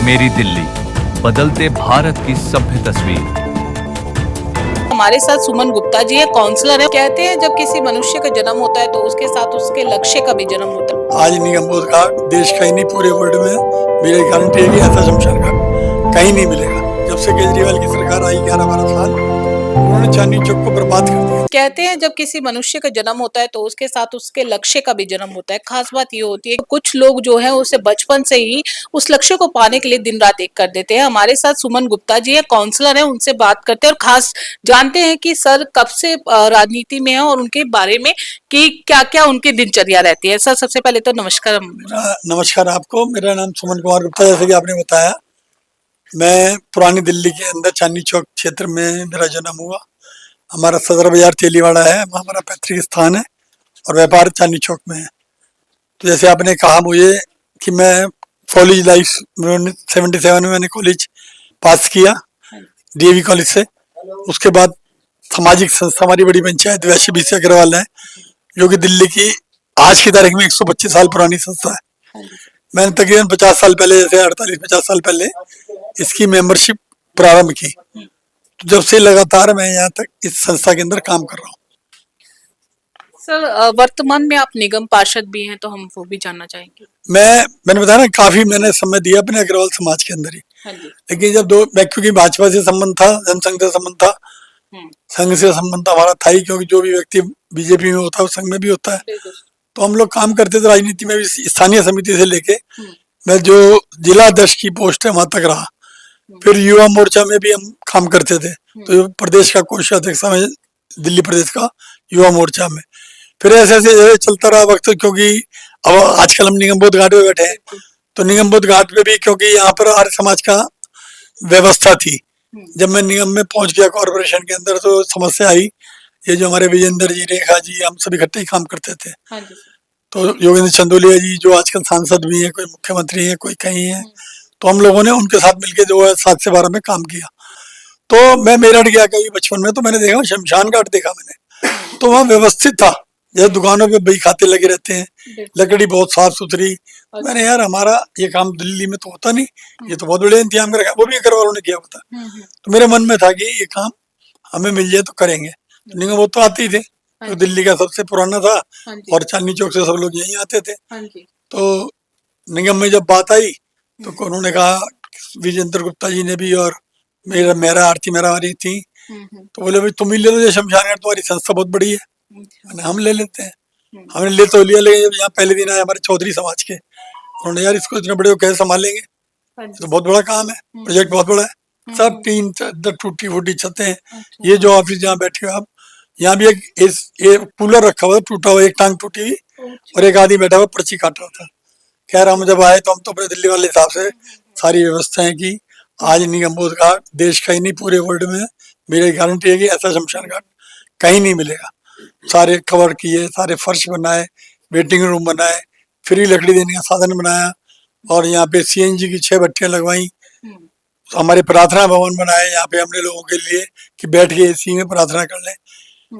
मेरी दिल्ली, बदलते भारत की सभ्य तस्वीर। हमारे साथ सुमन गुप्ता जी है, काउंसलर है। कहते हैं जब किसी मनुष्य का जन्म होता है तो उसके साथ उसके लक्ष्य का भी जन्म होता है। आज निगम बोध घाट देश का ही नहीं पूरे वर्ल्ड में मेरी गारंटी है कि ऐसा शमशान घाट कहीं नहीं मिलेगा। जब से केजरीवाल की सरकार आई 11-12 साल, उन्होंने चांदनी चौक को बर्बाद कर दिया। कहते हैं जब किसी मनुष्य का जन्म होता है तो उसके साथ उसके लक्ष्य का भी जन्म होता है। खास बात ये होती है कुछ लोग जो है उसे बचपन से ही उस लक्ष्य को पाने के लिए दिन रात एक कर देते हैं। हमारे साथ सुमन गुप्ता जी है, काउंसलर है, उनसे बात करते हैं और खास जानते हैं कि सर कब से राजनीति में है और उनके बारे में कि क्या क्या उनकी दिनचर्या रहती है। सर सबसे पहले तो नमस्कार। नमस्कार आपको। मेरा नाम सुमन कुमार गुप्ता, जैसे कि आपने बताया। मैं पुरानी दिल्ली के अंदर चांदनी चौक क्षेत्र में मेरा जन्म हुआ। हमारा सदर बाजार तेलीवाड़ा है, वहाँ हमारा पैतृक स्थान है और व्यापार चांदनी चौक में है। तो जैसे आपने कहा मुझे कि मैं कॉलेज लाइफ 77 में मैंने कॉलेज पास किया डीएवी कॉलेज से। उसके बाद सामाजिक संस्था हमारी बड़ी पंचायत वैश्य बीसी अग्रवाल है, जो कि दिल्ली की आज की तारीख में 125 साल पुरानी संस्था है। मैंने तकरीबन 50 साल पहले, जैसे 48-50 साल पहले इसकी मेंबरशिप प्रारंभ की। तो जब से लगातार मैं यहाँ तक इस संस्था के अंदर काम कर रहा हूँ। सर वर्तमान में आप निगम पार्षद भी हैं, तो हम वो भी जानना चाहेंगे। मैंने बताया ना, काफी मैंने समय दिया अपने अग्रवाल समाज के अंदर ही। लेकिन जब क्योंकि भाजपा से संबंध था, जनसंघ से संबंध था, संघ से संबंध हमारा था ही, क्योंकि जो भी व्यक्ति बीजेपी में होता है वो संघ में भी होता है। तो हम लोग काम करते थे राजनीति में भी। स्थानीय समिति से लेके मैं जो जिला अध्यक्ष की पोस्ट है वहां तक रहा। फिर युवा मोर्चा में भी हम काम करते थे। तो प्रदेश का कोषाध्यक्ष मैं दिल्ली प्रदेश का युवा मोर्चा में। फिर ऐसे ऐसे चलता रहा वक्त, क्योंकि अब आजकल हम निगम बोध घाट पे बैठे हैं। तो निगम बोध घाट पे भी, क्योंकि यहाँ पर आर्य समाज का व्यवस्था थी। जब मैं निगम में पहुंच गया कॉर्पोरेशन के अंदर, तो समस्या आई। ये जो हमारे विजेंद्र जी, रेखा जी, हम सभी इकट्ठे ही काम करते थे। तो योगेंद्र चंदोलिया जी जो आजकल सांसद भी हैं, कोई मुख्यमंत्री हैं, कोई कहीं हैं, तो हम लोगों ने उनके साथ मिलकर 2007 से 12 में काम किया। तो मैं मेरठ गया कभी बचपन में, तो मैंने देखा शमशान घाट देखा मैंने। तो वहाँ व्यवस्थित था, जैसे दुकानों पे बही खाते लगे रहते हैं, लकड़ी बहुत साफ सुथरी। मैंने यार हमारा ये काम दिल्ली में तो होता नहीं, ये तो बहुत बड़े इंतजाम कर रखा, वो भी अग्रवाल वालों ने किया होता। तो मेरे मन में था कि ये काम हमें मिल जाए तो करेंगे। तो निगम वो तो आते ही थे, तो दिल्ली का सबसे पुराना था और चांदनी चौक से सब लोग यहीं आते थे। तो निगम में जब बात आई तो उन्होंने कहा, विजेंद्र गुप्ता जी ने भी और मेरा आरती मेरा हमारी थी, तो बोले भाई तुम ही ले लो ये शमशान घाट, तुम्हारी संस्था बहुत बड़ी है, हम ले लेते हैं। हमने ले तो लिया, लेकिन जब यहाँ पहले दिन आए हमारे चौधरी समाज के, उन्होंने यार इसको इतने बड़े को कैसे संभालेंगे, तो बहुत बड़ा काम है, प्रोजेक्ट बहुत बड़ा है। सब टीन टूटी फूटी छतें हैं। ये जो ऑफिस जहाँ बैठे हो आप, यहाँ भी एक कूलर रखा हुआ टूटा हुआ, एक टांग टूटी हुई और एक आदमी बैठा हुआ पर्ची काट रहा था। खैर हम जब आए तो हम तो अपने दिल्ली वाले हिसाब से सारी व्यवस्थाएं की। आज निगम बोध घाट देश का ही नहीं पूरे वर्ल्ड में मेरी गारंटी है कि ऐसा शमशान घाट कहीं नहीं मिलेगा। सारे कवर किए, सारे फर्श बनाए, वेटिंग रूम बनाए, फ्री लकड़ी देने का साधन बनाया और यहाँ पे सीएनजी की 6 भट्टियां लगवाई। हमारे प्रार्थना भवन बनाए यहाँ पे हमने लोगों के लिए कि बैठ के एसी में प्रार्थना कर लें।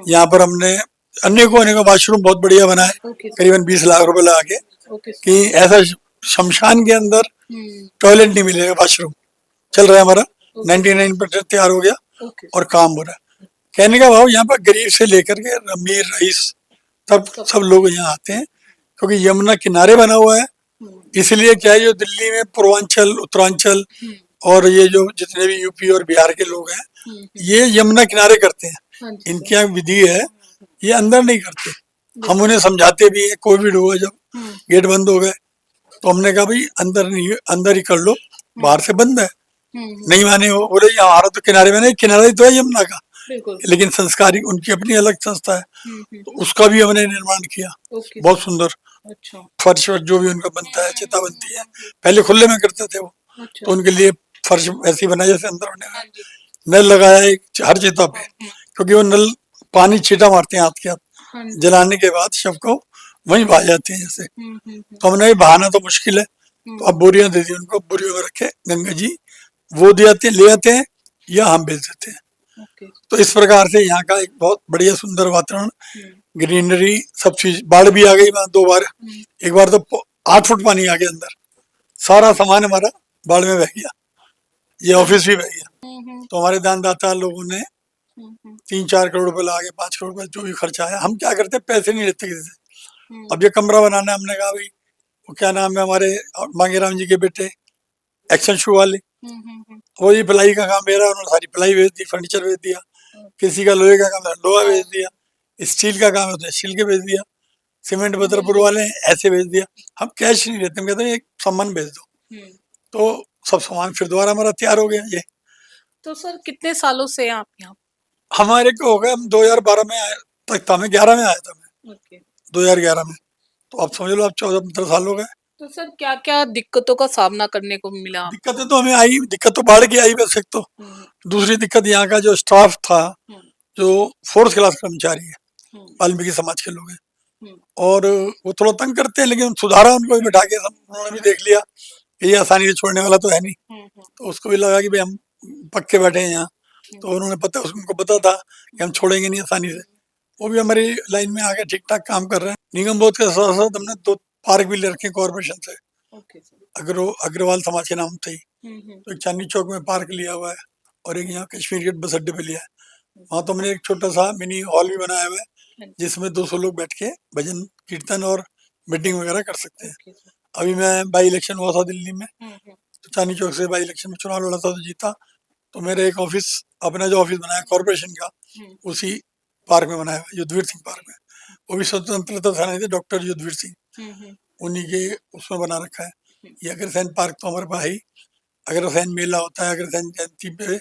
यहाँ पर हमने अनेकों वाशरूम बहुत बढ़िया बनाए, करीबन 20 लाख रुपए लगा के, कि ऐसा शमशान के अंदर टॉयलेट नहीं मिलेगा। वाशरूम चल रहा है हमारा 99% तैयार हो गया और काम हो रहा है। कहने का भाव, यहाँ पर गरीब से लेकर के अमीर रईस सब लोग यहाँ आते हैं, क्योंकि यमुना किनारे बना हुआ है। इसलिए क्या है, जो दिल्ली में पूर्वांचल, उत्तरांचल और ये जो जितने भी यूपी और बिहार के लोग हैं, ये यमुना किनारे करते हैं। इनकी यहाँ विधि है, ये अंदर नहीं करते। हम उन्हें समझाते भी है। कोविड हुआ जब गेट बंद हो गए तो हमने कहा भाई अंदर ही कर लो, बाहर से बंद है। नहीं माने वो, बोले हमारा तो किनारे में नहीं, किनारा ही तो है यमुना का, लेकिन संस्कारी उनकी अपनी अलग संस्था है। तो उसका भी हमने निर्माण किया, बहुत सुंदर। फर्श जो भी उनका बनता है, चिता बनती है, पहले खुले में करते थे वो, तो उनके लिए फर्श ऐसे बना जैसे अंदर होने में। नल लगाया एक हर चिता पे, क्योंकि वो नल पानी छींटा मारते हैं हाथ के हाथ, जलाने के बाद शव को वहीं बहा जाते हैं जैसे। तो हमने बहाना तो मुश्किल है, तो अब बोरियां दे दी उनको, बोरियों में रखे गंगा जी वो ले आते हैं या हम बेच देते हैं। तो इस प्रकार से यहाँ का एक बहुत बढ़िया सुंदर वातावरण, ग्रीनरी, सब चीज। बाढ़ भी आ गई वहां 2 बार, एक बार तो 8 फुट पानी आ गया अंदर, सारा सामान हमारा बाढ़ में बह गया, ये ऑफिस भी बह गया। तो हमारे दानदाता लोगों ने 3-4 करोड़ रुपए लगा के, 5 करोड़ रुपए जो भी खर्चा आया, हम क्या करते पैसे नहीं लेते किसी से। अब ये कमरा बनाना है, हमने कहा भाई वो क्या नाम है हमारे मांगेराम जी के बेटे एक्शन शू वाले, वो ही प्लाई का काम मेरा, उन्होंने सारी प्लाई बेच दी, फर्नीचर बेच दिया। किसी का लोहे का काम है लोहा बेच दिया, स्टील का काम है तो स्टील के बेच दिया, सीमेंट बदरपुर वाले ऐसे बेच दिया। हम कैश नहीं लेते, हम कहते हैं एक सामान बेच दो, तो सब सामान फिर दोबारा हमारा तैयार हो गया। ये तो सर कितने सालों से हैं आप यहाँ? हमारे को हो गया, हम 2012 में आया तक था, मैं 11 में आया था मैं, ओके। 2011 में। तो आप समझ लो आप 14-15 साल हो गए। तो सर क्या क्या दिक्कतों का सामना करने को मिला आपको? दिक्कतें तो हमें आई, दिक्कत तो बाढ़ की आई बस एक तो। दूसरी दिक्कत यहाँ का जो स्टाफ था, जो 4th क्लास कर्मचारी है, वाल्मीकि समाज के लोग हैं, और वो थोड़ा तंग करते हैं, लेकिन सुधारा उनको भी बैठा के, उन्होंने भी देख लिया कि ये आसानी से छोड़ने वाला तो है नहीं, तो उसको भी लगा कि भाई हम पक्के बैठे हैं यहाँ, तो उन्होंने पता, उनको पता था कि हम छोड़ेंगे नहीं आसानी से। वो भी हमारी लाइन में आके ठीक ठाक काम कर रहे हैं। निगम बोध के साथ साथ हमने 2 पार्क भी ले रखे कॉर्पोरेशन से, अग्रवाल समाज के नाम से ही। तो एक चांदनी चौक में पार्क लिया हुआ है, और एक यहाँ कश्मीर गेट बस अड्डे पे लिया है। वहाँ तो हमने एक छोटा सा मिनी हॉल भी बनाया हुआ है, जिसमें 200 लोग बैठ के भजन कीर्तन और मीटिंग वगैरह कर सकते हैं। अभी मैं बाई इलेक्शन हुआ था दिल्ली में, तो चांदनी चौक से बाई इलेक्शन में चुनाव लड़ा था तो जीता। तो मेरे एक ऑफिस, अपना जो ऑफिस बनाया कॉर्पोरेशन का, उसी पार्क में बनाया हुआ, युद्धवीर सिंह पार्क में। वो भी स्वतंत्रता सेनानी थे डॉक्टर युद्धवीर सिंह, उन्हीं के उसमें बना रखा है। ये अग्रसेन पार्क तो हमारे पास ही, अग्रसेन मेला होता है, अग्रसेन जयंती पे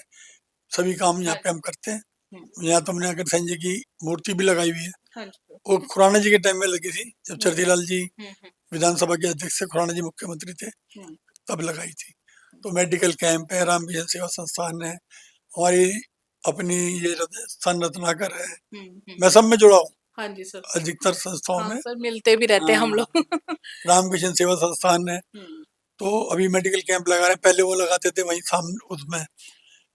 सभी काम यहाँ पे हम करते हैं। यहाँ तो हमने अग्रसेन जी की मूर्ति भी लगाई हुई है, वो खुराना जी के टाइम में लगी थी, जब चरतीलाल जी विधानसभा के अध्यक्ष थे, खुराना जी मुख्यमंत्री थे, तब लगाई थी। तो मेडिकल कैंप है, रामविजन सेवा संस्थान है, हमारी अपनी ये सन रत्नाकर है, मैं सब में जुड़ा हूँ। हाँ जी सर। अधिकतर संस्थाओं हाँ में सर, मिलते भी रहते हैं हम लोग। रामकृष्ण सेवा संस्थान है। तो अभी मेडिकल कैंप लगा रहे हैं, पहले वो लगाते थे वहीं सामने, उसमें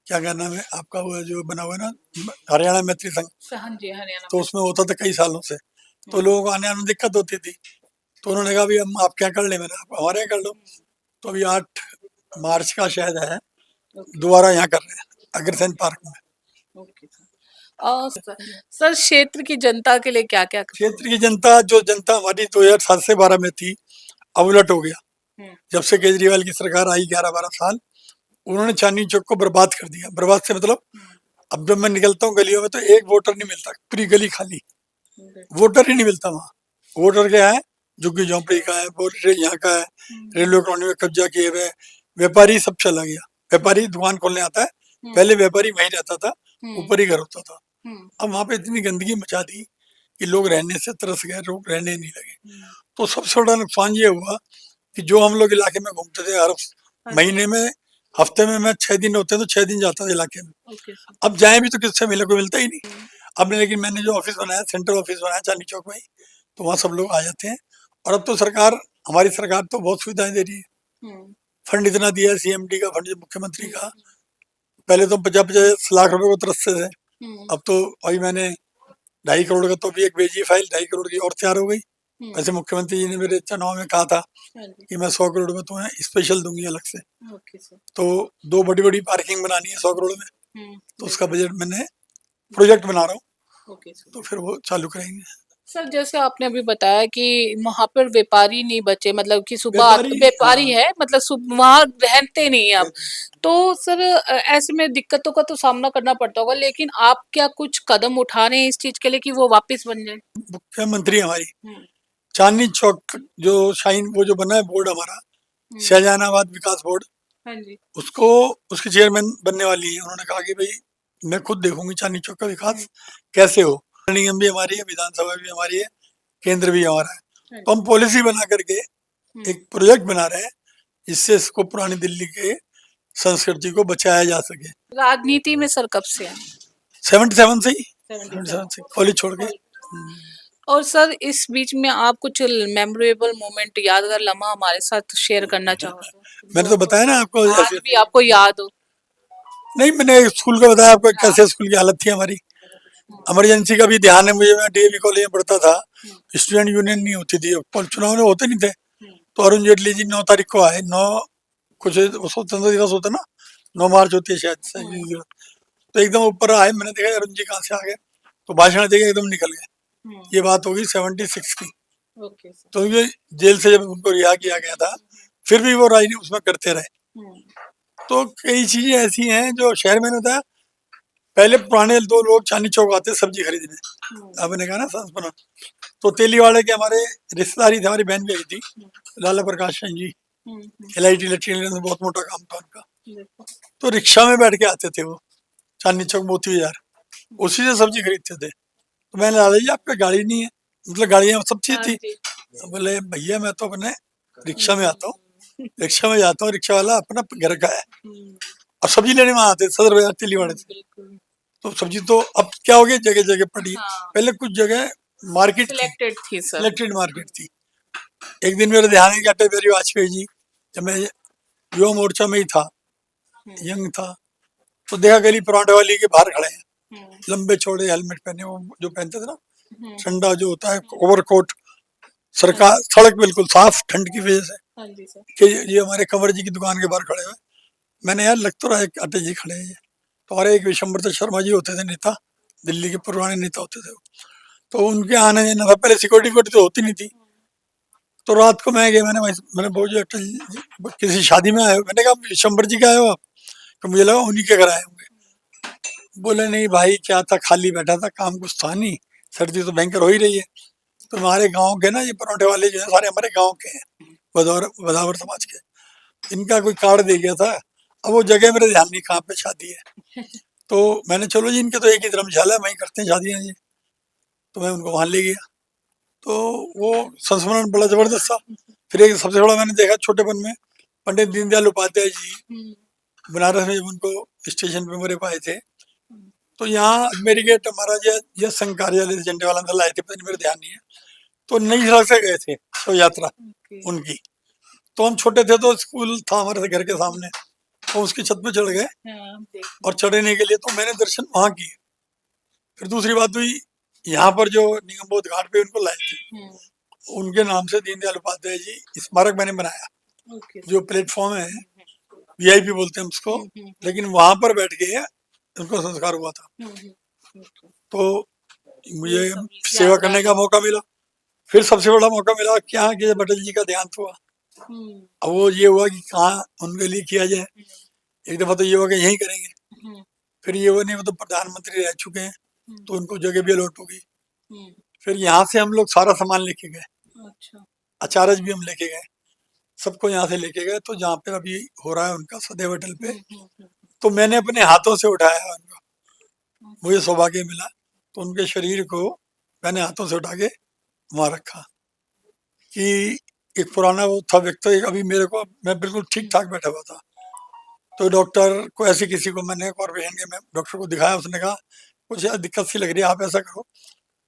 क्या कहना है आपका, वो जो बना हुआ है ना हरियाणा मैत्री संघ, हाँ जी, हरियाणा तो उसमें होता था कई सालों से, तो लोगों को आने आने में दिक्कत होती थी। तो उन्होंने कहा भाई हम आप क्या कर ले, मैंने आप हमारे यहाँ कर लो। तो अभी 8 मार्च का शायद है, दोबारा यहाँ कर रहे हैं अग्रसेन पार्क में। ओके सर, क्षेत्र की जनता के लिए क्या क्या? क्षेत्र की जनता, जो जनता हमारी 2007 से 12 में थी, अब उलट हो गया। जब से केजरीवाल की सरकार आई 11-12 साल, उन्होंने चांदनी चौक को बर्बाद कर दिया। बर्बाद से मतलब, अब जब मैं निकलता हूँ गलियों में तो एक वोटर नहीं मिलता, पूरी गली खाली, वोटर ही नहीं मिलता वहाँ। वोटर क्या है, झुग्गी झोंपड़ी का है, वोटर यहाँ का है, रेलवे कॉलोनी में कब्जा किए हुए, व्यापारी सब चला गया। व्यापारी दुकान खोलने आता है, पहले व्यापारी वहीं रहता था, ऊपर ही घर होता था। अब वहाँ पे इतनी गंदगी मचा दी कि लोग रहने से तरस गए, लोग रहने नहीं लगे। तो सबसे बड़ा नुकसान ये हुआ कि जो हम लोग इलाके में घूमते थे हर महीने में, हफ्ते में मैं 6 दिन होते तो 6 दिन जाता था इलाके में। अब जाए भी तो किससे मिले, कोई मिलता ही नहीं। अब लेकिन मैंने जो ऑफिस बनाया, सेंट्रल ऑफिस बनाया चांदनी चौक में, तो वहाँ सब लोग आ जाते हैं। और अब तो सरकार, हमारी सरकार तो बहुत सुविधाएं दे रही है। फंड इतना दिया है, CMD का फंड, मुख्यमंत्री का। पहले तो 50-50 लाख रुपए को तरसते थे, अब तो वही मैंने 2.5 करोड़ का, तो भी एक भेजी फाइल 2.5 करोड़ की और तैयार हो गई। वैसे मुख्यमंत्री जी ने मेरे चुनाव में कहा था कि मैं 100 करोड़ में तुम्हें स्पेशल दूंगी अलग से। तो 2 बड़ी बड़ी पार्किंग बनानी है 100 करोड़ में, तो उसका बजट मैंने प्रोजेक्ट बना रहा हूँ, तो फिर वो चालू करेंगे। सर, जैसे आपने अभी बताया कि वहाँ पर व्यापारी नहीं बचे, मतलब कि सुबह व्यापारी है, मतलब वहाँ रहते नहीं है अब। तो सर ऐसे में दिक्कतों का तो सामना करना पड़ता होगा, लेकिन आप क्या कुछ कदम उठा रहे हैं इस चीज के लिए कि वो वापस बन जाए? मुख्यमंत्री हमारी चांदनी चौक जो शाइन, वो जो बना है बोर्ड हमारा, शाहजहानाबाद विकास बोर्ड, उसको, उसकी चेयरमैन बनने वाली है। उन्होंने कहा कि भाई मैं खुद देखूंगी चांदनी चौक का विकास कैसे हो। निगम भी हमारी है, विधानसभा भी हमारी है, केंद्र भी हमारा है। तो हम पॉलिसी बना करके एक प्रोजेक्ट बना रहे हैं, जिससे इसको पुरानी दिल्ली के संस्कृति को बचाया जा सके। राजनीति में सर कब से है? 77 से ही, 77 से कॉलेज छोड़ के। और सर इस बीच में आप कुछ मेमोरेबल मोमेंट, यादगार लम्हा हमारे साथ शेयर करना चाहो? मैंने तो बताया ना आपको, आज भी आपको याद हो? नहीं, मैंने स्कूल का बताया आपको, कैसे स्कूल की हालत थी हमारी। इमरजेंसी का भी ध्यान है मुझे, मैं DAV कॉलेज में पढ़ता था, स्टूडेंट यूनियन नहीं होती थी, चुनाव होते नहीं थे। तो अरुण जेटली जी 9 तारीख को आए, 9 कुछ वो स्वतंत्रता दिवस होता है ना, 9 मार्च होती है शायद, शहीद दिवस। तो एकदम ऊपर आए, मैंने देखा अरुण जी कहाँ से आ गए, तो भाषण देके एकदम निकल गए। ये बात होगी 76 की। Okay sir. तो ये जेल से जब उनको रिहा किया गया था, फिर भी वो राजनीति उसमें करते रहे। तो कई चीजें ऐसी हैं जो शहर में नहीं होता है। पहले पुराने 2 लोग चांदनी चौक आते सब्जी खरीदने, आपने कहा ना सांसपना, तो तेली वाले के हमारे रिश्तेदारी थे, हमारी बहन भी आई थी, लाला प्रकाश सिंह जी, LIT इलेक्ट्रिकल में बहुत मोटा काम था उनका। तो रिक्शा में बैठ के आते थे वो, चांदनी चौक मोती बाजार, उसी से सब्जी खरीदते थे। तो मैंने लाला जी आपका गाड़ी नहीं है, मतलब गाड़ियाँ सब चीज थी। तो बोले भैया मैं तो अपने रिक्शा में आता हूँ, रिक्शा में जाता हूँ, रिक्शा वाला अपना घर का है। और सब्जी लेने में आते सदर बाजार तेलीवाड़े से। तो सब्जी तो अब क्या हो गया, जगह जगह पड़ी है। पहले कुछ जगह मार्केट सिलेक्टेड थी सर। सिलेक्टेड मार्केट थी। एक दिन मेरे ध्यान है कि अटल बिहारी वाजपेयी जी, जब मैं युवा मोर्चा में ही था, यंग था, तो देखा गली पराठे वाली के बाहर खड़े हैं, लंबे चौड़े हेलमेट पहने, वो जो पहनते थे ना ठंडा जो होता है ओवरकोट, सरकार सड़क बिल्कुल साफ ठंड की वजह से, कि ये हमारे कंवर जी की दुकान के बाहर खड़े हुए। मैंने यार लग तो रहा है अटल जी खड़े हैं। तो हमारे एक विशंबर शर्मा जी होते थे नेता, दिल्ली के पुराने नेता होते थे, तो उनके आने जाने था, पहले सिक्योरिटी तो होती नहीं थी। तो रात को मैं गया, मैंने बहुत जो अटल जी किसी शादी में आए हो, मैंने कहा विशंबर जी का आए हो आप, तो मुझे लगा उन्हीं के घर आए होंगे। बोले नहीं भाई क्या था, खाली बैठा था, काम कुछ था नहीं, सर्दी तो भयंकर हो ही रही है। तो हमारे गांव के ना ये पराठे वाले जो है सारे हमारे गांव के हैं, बदावर समाज के, इनका कोई कार्ड दे गया था। अब वो जगह मेरे ध्यान नहीं कहाँ पे शादी है, तो मैंने चलो जी इनके तो एक ही धर्मशाला है, वहीं करते हैं शादियाँ जी। तो मैं उनको वहां ले गया, तो वो संस्मरण बड़ा जबरदस्त था। फिर एक सबसे बड़ा मैंने देखा छोटेपन में, पंडित दीनदयाल उपाध्याय जी बनारस में जब उनको स्टेशन पे मेरे पाए थे, तो यहाँ अजमेरी गेट हमारा यश संघ कार्यालय झंडे वाला अंदर लाए थे, पता नहीं मेरे ध्यान नहीं है। तो नई सड़क से गए थे शव यात्रा उनकी। तो हम छोटे थे तो स्कूल था हमारे घर के सामने, तो उसकी छत पे चढ़ गए और चढ़ने के लिए तो मैंने दर्शन वहां किए। फिर दूसरी बात हुई, यहाँ पर जो निगमबोध घाट पे उनको लाए थे, उनके नाम से दीनदयाल उपाध्याय जी स्मारक मैंने बनाया, जो प्लेटफॉर्म है VIP बोलते हैं उसको, लेकिन वहां पर बैठ के उनको संस्कार हुआ था। तो मुझे सेवा करने का मौका मिला। फिर सबसे बड़ा मौका मिला क्या कि जब अटल जी का देहांत हुआ, अब वो ये हुआ कि कहाँ उनके लिए किया जाए। एक दफा तो ये हुआ कि यहीं करेंगे, फिर ये हुआ नहीं, वो तो प्रधानमंत्री रह चुके हैं, तो उनको जगह भी अलॉट होगी। फिर यहाँ से हम लोग सारा सामान लेके गए, अचारज भी हम लेके गए, सबको यहाँ से लेके गए। तो जहाँ पे अभी हो रहा है उनका सदैव अटल पे, तो मैंने अपने हाथों से उठाया उनको, मुझे सौभाग्य मिला। तो उनके शरीर को मैंने हाथों से उठा के वहां रखा कि एक पुराना वो था व्यक्ति, अभी मेरे को, मैं बिल्कुल ठीक ठाक बैठा हुआ था। तो डॉक्टर को ऐसे किसी को मैंने कॉर्पोरेशन के, मैं डॉक्टर को दिखाया, उसने कहा कुछ यार दिक्कत सी लग रही है, आप ऐसा करो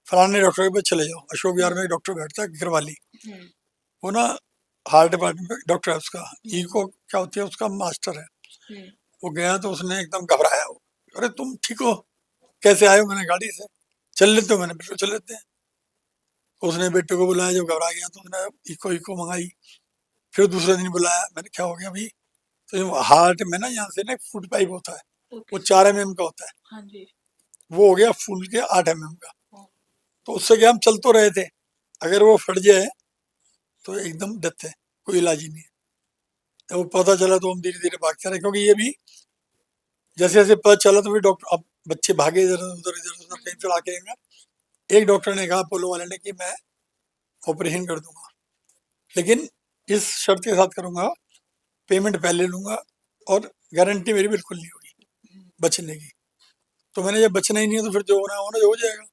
फलाने डॉक्टर के पास चले जाओ। अशोक विहार में एक डॉक्टर बैठता है गिरवाली, वो ना हार्ट डिपार्टमेंट में डॉक्टर है, उसका इको क्या होती है उसका मास्टर है। वो गया तो उसने एकदम घबराया, अरे तुम ठीक हो, कैसे आए हो? मैंने गाड़ी से। चल लेते हो? मैंने बिल्कुल चल लेते हैं। उसने बेटे को बुलाया, जब घबरा गया तो उसने इको मंगाई। फिर दूसरे दिन बुलाया, मैंने क्या हो गया भाई? तो हार्ट में ना यहाँ से ना फूड पाइप होता है, वो 4 mm का होता है, वो हो गया फूल के 8 mm का। तो उससे क्या, हम चल तो रहे थे, अगर वो फट जाए तो एकदम डेथ है, कोई इलाज ही नहीं है। तो वो पता चला तो हम धीरे धीरे भागते रहे, क्योंकि ये भी जैसे जैसे पता चला तो फिर डॉक्टर, अब बच्चे भागे इधर उधर कहीं चला के। एक डॉक्टर ने कहा अपोलो वाले ने कि मैं ऑपरेशन कर दूंगा, लेकिन इस शर्त के साथ करूंगा, पेमेंट पहले लूंगा और गारंटी मेरी बिल्कुल नहीं होगी बचने की। तो मैंने जब बचना ही नहीं है तो फिर जो होना होना जो हो जाएगा।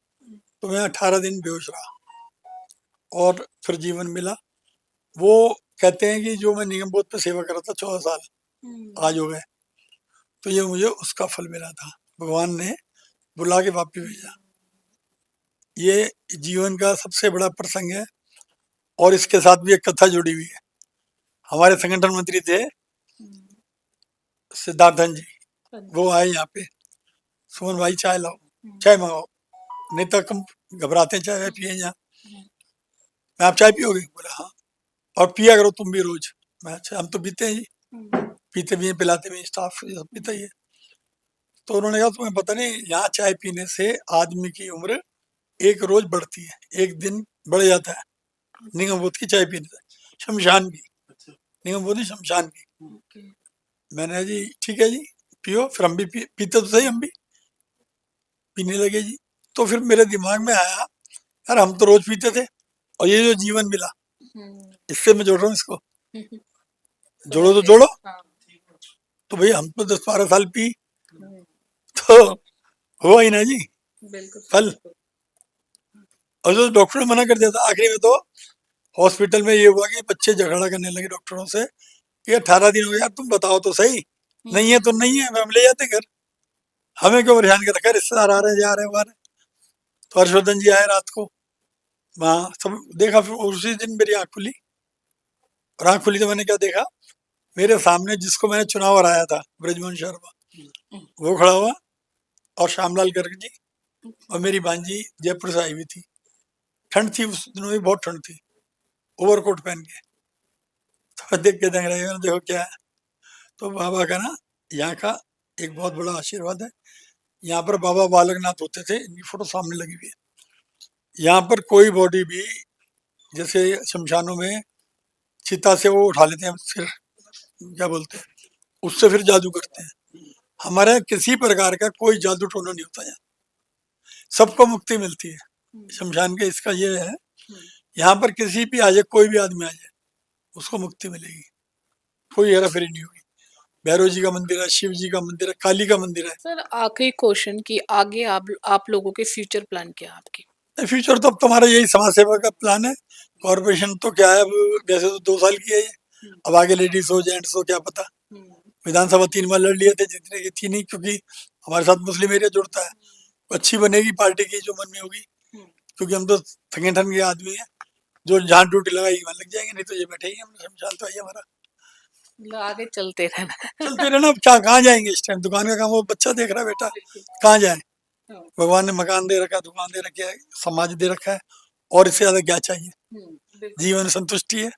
तो मैं 18 दिन बेहोश रहा और फिर जीवन मिला। वो कहते हैं कि जो मैं निगमबोध पे सेवा कर रहा था 14 साल आज हो गए, तो ये मुझे उसका फल मिला था, भगवान ने बुला के वापस भेजा। ये जीवन का सबसे बड़ा प्रसंग है। और इसके साथ भी एक कथा जुड़ी हुई है। हमारे संगठन मंत्री थे सिद्धार्थन जी, वो आए यहाँ पे, सुमन भाई चाय लाओ, चाय मंगाओ, नेता कम घबराते हैं चाय पिए यहाँ, मैं आप चाय पियोगे? बोला हाँ, और पिया करो तुम भी रोज। मैं अच्छा, हम तो पीते हैं जी। पीते भी हैं, पिलाते भी हैं, स्टाफ ये सब पीता ही है। तो उन्होंने कहा तुम्हें पता नहीं, यहाँ चाय पीने से आदमी की उम्र एक रोज बढ़ती है, एक दिन बढ़ जाता है निगम बोध की चाय पीने से, शमशान की, निगम बोध शमशान की। मैंने कहा जी ठीक है जी, पियो। फिर हम भी पीते तो सही, हम भी पीने लगे जी। तो फिर मेरे दिमाग में आया, यार हम तो रोज पीते थे, और ये जो जीवन मिला, इससे मैं जोड़ रहा हूँ इसको, जोड़ो तो जोड़ो। तो भाई हम तो 10-12 साल पी, तो हुआ ही ना जी फल। और जो डॉक्टर ने मना कर दिया था आखिरी में, तो हॉस्पिटल में ये हुआ कि बच्चे झगड़ा करने लगे डॉक्टरों से कि 18 दिन हो गया, तुम बताओ तो सही, नहीं है तो नहीं है, हम ले जाते घर, हमें क्यों परेशान कर रखा है, रिश्तेदार आ रहे हैं जा रहे हैं बाहर। तो हर्षवर्धन जी आए रात को, वहाँ सब देखा। फिर उसी दिन मेरी आँख खुली, और आँख खुली तो मैंने क्या देखा, मेरे सामने जिसको मैंने चुनाव हराया था, ब्रजमोहन शर्मा, वो खड़ा हुआ, और श्यामलाल गर्ग जी, और मेरी भांजी जयपुर से आई हुई थी। ठंड थी उस दिनों भी, बहुत ठंड थी, ओवरकोट पहन के। तो देख के देख रहे हैं, देखो क्या है। तो बाबा का ना यहाँ का एक बहुत बड़ा आशीर्वाद है। यहाँ पर बाबा बालकनाथ होते थे, इनकी फोटो सामने लगी हुई है। यहाँ पर कोई बॉडी भी, जैसे शमशानों में चिता से वो उठा लेते हैं, फिर क्या बोलते हैं, उससे फिर जादू करते हैं। हमारे यहाँ किसी प्रकार का कोई जादू टोना नहीं होता, यहाँ सबको मुक्ति मिलती है। शमशान के इसका ये है, यहाँ पर किसी भी आ जाए, कोई भी आदमी आ जाए, उसको मुक्ति मिलेगी, कोई हेरा फेरी नहीं होगी। भैरव जी का मंदिर है, शिव जी का मंदिर है, काली का मंदिर है। सर आखिरी क्वेश्चन कि आगे आप लोगों के फ्यूचर प्लान क्या है आपके? फ्यूचर तो अब तुम्हारा यही समाज सेवा का प्लान है। कॉर्पोरेशन तो क्या है, अब वैसे तो 2 साल की है ये, अब आगे लेडीज हो जेंट्स हो क्या पता। विधानसभा 3 बार लड़ लिए थे, जीतने की थी नहीं, क्योंकि हमारे साथ मुस्लिम एरिया जुड़ता है। अच्छी बनेगी पार्टी की जो मन में होगी, क्योंकि हम तो संगठन के आदमी हैं, जो जहाँ ड्यूटी लगाएगी वहाँ लग जाएंगे, नहीं तो ये बैठे ही हैं, शमशान तो है हमारा। आगे चलते रहना। चलते रहना, अब क्या कहाँ जाएंगे इस टाइम, दुकान का काम वो बच्चा देख रहा है, बेटा कहाँ जाए। भगवान ने मकान दे रखा है, दुकान दे रखी है, समाज दे रखा है, और इससे ज्यादा क्या चाहिए। जीवन संतुष्टि है,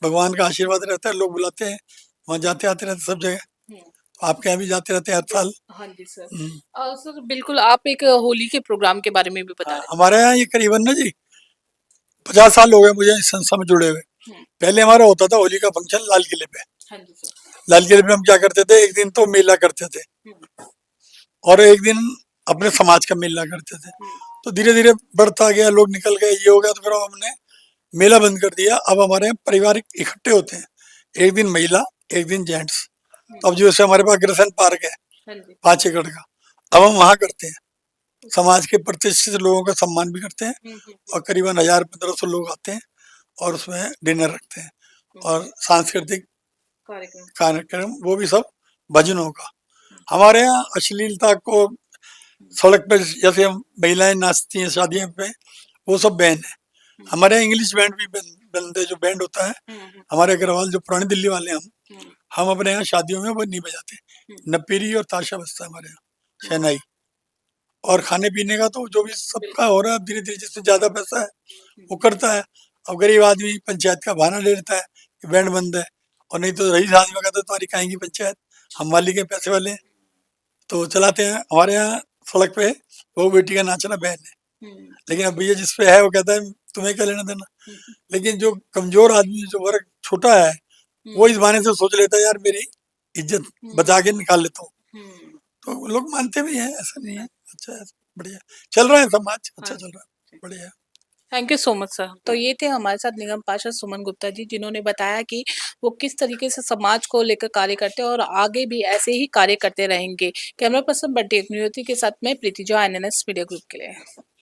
भगवान का आशीर्वाद रहता है, लोग बुलाते हैं, वहाँ जाते आते रहते सब जगह। आपके यहाँ भी जाते रहते हैं हर साल। हाँ जी सर। सर बिल्कुल, आप एक होली के प्रोग्राम के बारे में भी बता रहे हमारे यहाँ ये करीबन ना जी 50 साल हो गए मुझे इस संस्था में जुड़े हुए। पहले हमारा होता था होली का फंक्शन लाल किले पे। हाँ जी सर। लाल किले पे हम क्या करते थे, एक दिन तो मेला करते थे, और एक दिन अपने समाज का मेला करते थे। तो धीरे धीरे बढ़ता गया, लोग निकल गए, ये हो गया, तो फिर हमने मेला बंद कर दिया। अब हमारे यहाँ पारिवारिक इकट्ठे होते हैं, एक दिन महिला एक दिन जेंट्स। तो अब जैसे हमारे पास अग्रसेन पार्क है 5 एकड़ का, अब हम वहाँ करते हैं, समाज के प्रतिष्ठित लोगों का सम्मान भी करते हैं, और करीबन 1000-1500 लोग आते हैं, और उसमें डिनर रखते हैं, और सांस्कृतिक कार्यक्रम, वो भी सब भजनों का। हमारे यहाँ अश्लीलता को सड़क पर जैसे महिलाएं नाचती हैं शादियों पे, वो सब बैन है। हमारे यहाँ इंग्लिश बैंड भी बनते, जो बैंड होता है हमारे अग्रवाल, जो पुरानी दिल्ली वाले हम अपने यहाँ शादियों में वो नहीं बजाते। नपीरी और ताशा बजता है हमारे यहाँ, शहनाई। और खाने पीने का तो जो भी सबका हो रहा है, धीरे धीरे जिससे ज्यादा पैसा है वो करता है। अब गरीब आदमी पंचायत का बहाना ले लेता है कि बैंड बंद है, और नहीं तो रईस आदमी कहता है तुम्हारी कहेंगी पंचायत, हम मालिक के पैसे वाले, तो चलाते हैं। हमारे यहाँ सड़क पे वो बेटी का नाचना बैन है, लेकिन अब भैया जिस पे है वो कहता है तुम्हें क्या लेना देना। लेकिन जो कमजोर आदमी, जो वर्ग छोटा है, वो इस बहाने से सोच लेता है यार मेरी इज्जत बचा के निकाल लेता हूँ, तो लोग मानते भी हैं, ऐसा नहीं है। अच्छा है, बढ़िया चल रहा है समाज, अच्छा चल रहा है, बढ़िया। Thank you so much sir. तो ये थे हमारे साथ निगम पार्षद सुमन गुप्ता जी, जिन्होंने बताया कि वो किस तरीके से समाज को लेकर कार्य करते हैं और आगे भी ऐसे ही कार्य करते रहेंगे। कैमरा पर्सन बंटी अग्निहोत्री के साथ मैं प्रीति जो, INNS मीडिया ग्रुप के लिए।